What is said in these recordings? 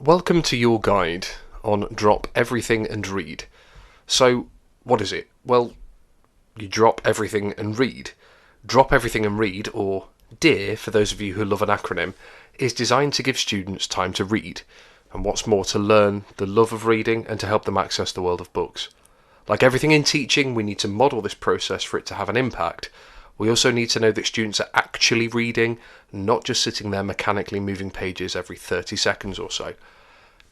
Welcome to your guide on Drop Everything and Read. So, what is it? Well, you drop everything and read. Drop Everything and Read, or DEAR for those of you who love an acronym, is designed to give students time to read, and what's more, to learn the love of reading and to help them access the world of books. Like everything in teaching, we need to model this process for it to have an impact. We also need to know that students are actually reading, not just sitting there mechanically moving pages every 30 seconds or so.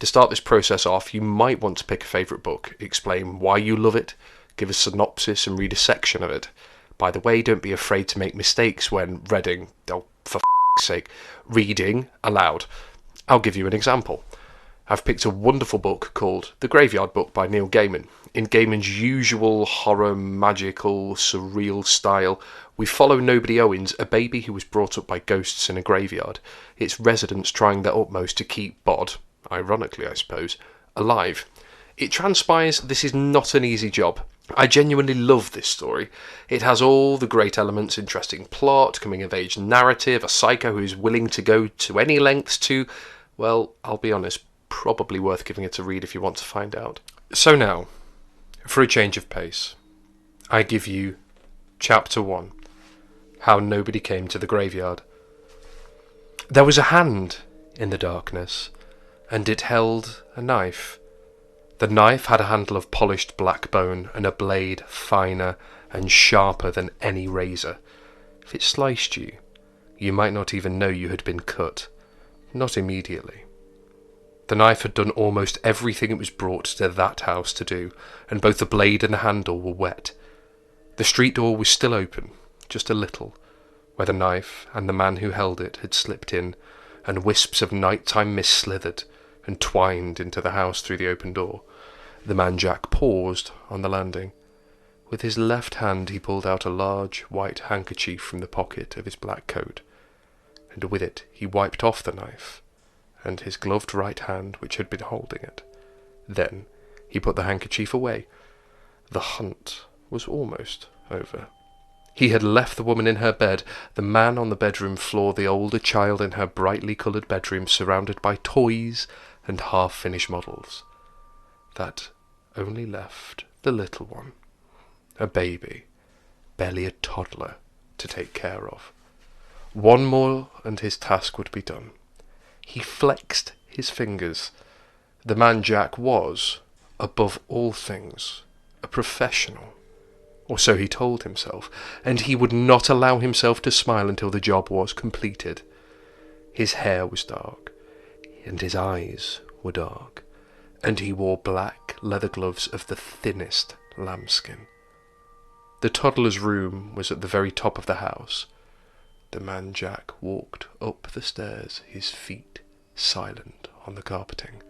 To start this process off, you might want to pick a favourite book, explain why you love it, give a synopsis and read a section of it. By the way, don't be afraid to make mistakes when reading, for f***'s sake, reading aloud. I'll give you an example. I've picked a wonderful book called The Graveyard Book by Neil Gaiman. In Gaiman's usual horror, magical, surreal style, we follow Nobody Owens, a baby who was brought up by ghosts in a graveyard, its residents trying their utmost to keep Bod, ironically I suppose, alive. It transpires this is not an easy job. I genuinely love this story. It has all the great elements: interesting plot, coming-of-age narrative, a psycho who's willing to go to any lengths to, well, I'll be honest, probably worth giving it a read if you want to find out. So now, for a change of pace, I give you Chapter 1, How Nobody Came to the Graveyard. There was a hand in the darkness, and it held a knife. The knife had a handle of polished black bone and a blade finer and sharper than any razor. If it sliced you, you might not even know you had been cut. Not immediately. The knife had done almost everything it was brought to that house to do, and both the blade and the handle were wet. The street door was still open, just a little, where the knife and the man who held it had slipped in, and wisps of nighttime mist slithered and twined into the house through the open door. The man Jack paused on the landing. With his left hand he pulled out a large white handkerchief from the pocket of his black coat, and with it he wiped off the knife and his gloved right hand which had been holding it. Then he put the handkerchief away. The hunt was almost over. He had left the woman in her bed, the man on the bedroom floor, the older child in her brightly coloured bedroom, surrounded by toys and half-finished models. That only left the little one, a baby, barely a toddler, to take care of. One more and his task would be done. He flexed his fingers. The man Jack was, above all things, a professional. Or so he told himself, and he would not allow himself to smile until the job was completed. His hair was dark, and his eyes were dark, and he wore black leather gloves of the thinnest lambskin. The toddler's room was at the very top of the house. The man Jack walked up the stairs, his feet silent on the carpeting.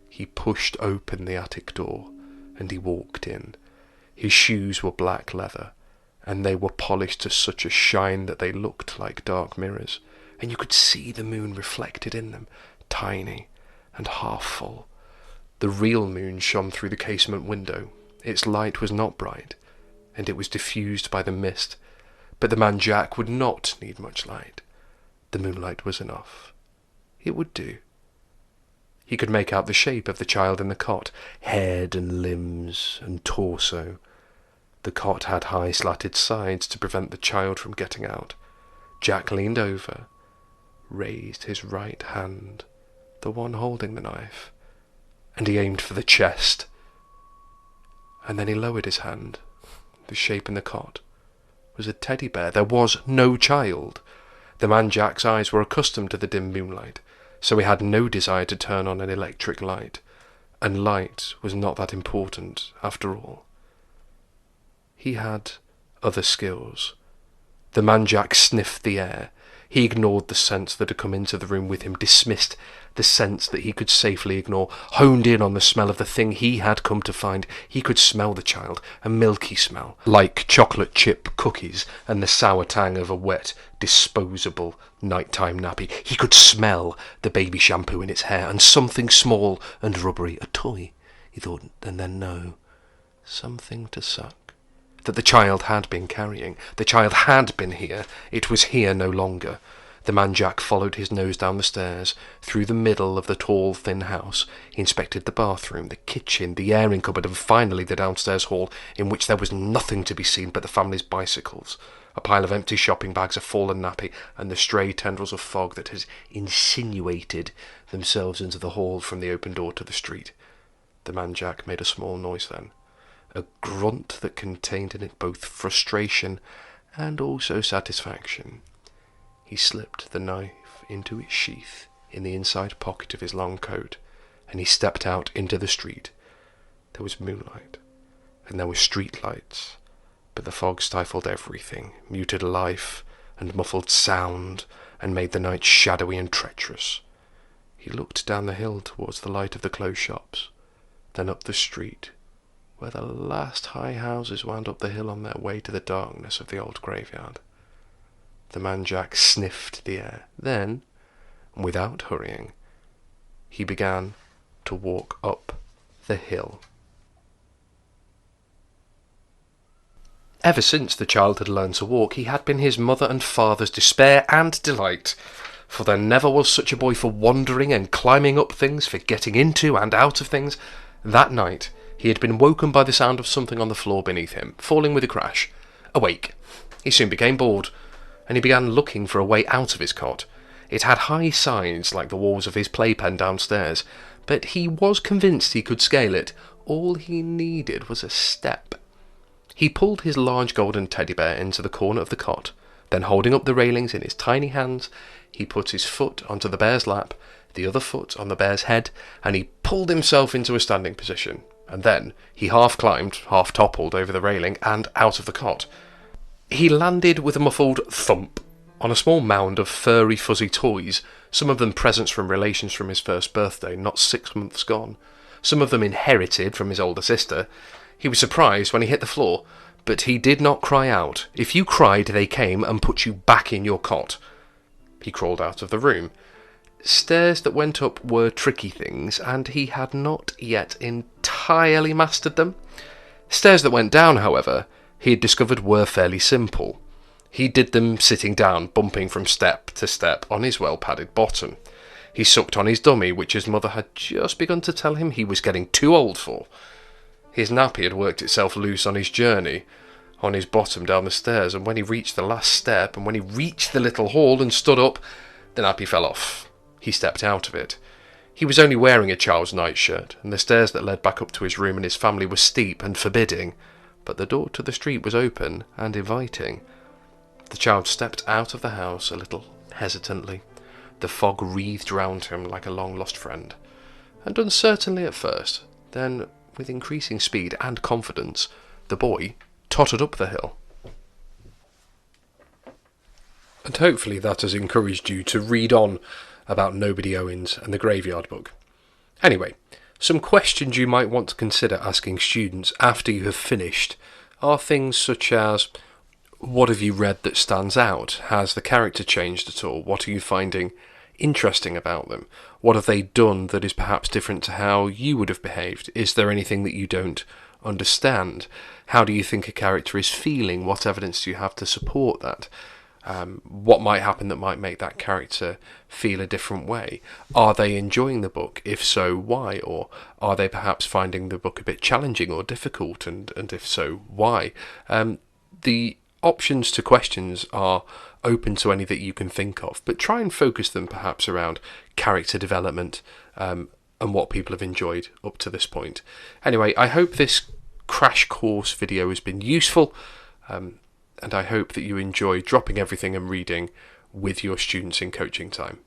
He pushed open the attic door, and he walked in. His shoes were black leather, and they were polished to such a shine that they looked like dark mirrors, and you could see the moon reflected in them, tiny and half full. The real moon shone through the casement window. Its light was not bright, and it was diffused by the mist, but the man Jack would not need much light. The moonlight was enough. It would do. He could make out the shape of the child in the cot, head and limbs and torso. The cot had high slatted sides to prevent the child from getting out. Jack leaned over, raised his right hand, the one holding the knife, and he aimed for the chest. And then he lowered his hand. The shape in the cot was a teddy bear. There was no child. The man Jack's eyes were accustomed to the dim moonlight, so he had no desire to turn on an electric light, and light was not that important after all. He had other skills. The man Jack sniffed the air. He ignored the scents that had come into the room with him, dismissed the scents that he could safely ignore, honed in on the smell of the thing he had come to find. He could smell the child, a milky smell, like chocolate chip cookies and the sour tang of a wet, disposable nighttime nappy. He could smell the baby shampoo in its hair, and something small and rubbery, a toy, he thought, and then no, something to suck. That the child had been carrying. The child had been here. It was here no longer. The man Jack followed his nose down the stairs, through the middle of the tall, thin house. He inspected the bathroom, the kitchen, the airing cupboard, and finally the downstairs hall, in which there was nothing to be seen but the family's bicycles, a pile of empty shopping bags, a fallen nappy, and the stray tendrils of fog that had insinuated themselves into the hall from the open door to the street. The man Jack made a small noise then, a grunt that contained in it both frustration and also satisfaction. He slipped the knife into its sheath in the inside pocket of his long coat, and he stepped out into the street. There was moonlight, and there were street lights, but the fog stifled everything, muted life, and muffled sound, and made the night shadowy and treacherous. He looked down the hill towards the light of the closed shops, then up the street, where the last high houses wound up the hill on their way to the darkness of the old graveyard. The man Jack sniffed the air. Then, without hurrying, he began to walk up the hill. Ever since the child had learned to walk, he had been his mother and father's despair and delight, for there never was such a boy for wandering and climbing up things, for getting into and out of things. That night he had been woken by the sound of something on the floor beneath him, falling with a crash. Awake, he soon became bored, and he began looking for a way out of his cot. It had high sides like the walls of his playpen downstairs, but he was convinced he could scale it. All he needed was a step. He pulled his large golden teddy bear into the corner of the cot, then holding up the railings in his tiny hands, he put his foot onto the bear's lap, the other foot on the bear's head, and he pulled himself into a standing position. And then he half climbed, half toppled over the railing and out of the cot. He landed with a muffled thump on a small mound of furry, fuzzy toys, some of them presents from relations from his first birthday, not 6 months gone, some of them inherited from his older sister. He was surprised when he hit the floor, but he did not cry out. If you cried, they came and put you back in your cot. He crawled out of the room. Stairs that went up were tricky things, and he had not yet entirely mastered them. Stairs that went down, however, he had discovered were fairly simple. He did them sitting down, bumping from step to step on his well-padded bottom. He sucked on his dummy, which his mother had just begun to tell him he was getting too old for. His nappy had worked itself loose on his journey, on his bottom down the stairs, and when he reached the last step, and when he reached the little hall and stood up, the nappy fell off. He stepped out of it. He was only wearing a child's nightshirt, and the stairs that led back up to his room and his family were steep and forbidding, but the door to the street was open and inviting. The child stepped out of the house a little hesitantly. The fog wreathed round him like a long-lost friend, and uncertainly at first, then with increasing speed and confidence, the boy tottered up the hill. And hopefully that has encouraged you to read on about Nobody Owens and the Graveyard Book. Anyway, some questions you might want to consider asking students after you have finished are things such as, what have you read that stands out? Has the character changed at all? What are you finding interesting about them? What have they done that is perhaps different to how you would have behaved? Is there anything that you don't understand? How do you think a character is feeling? What evidence do you have to support that? What might happen that might make that character feel a different way? Are they enjoying the book? If so, why? Or are they perhaps finding the book a bit challenging or difficult? And if so, why? The options to questions are open to any that you can think of, but try and focus them perhaps around character development and what people have enjoyed up to this point. Anyway, I hope this crash course video has been useful. And I hope that you enjoy dropping everything and reading with your students in coaching time.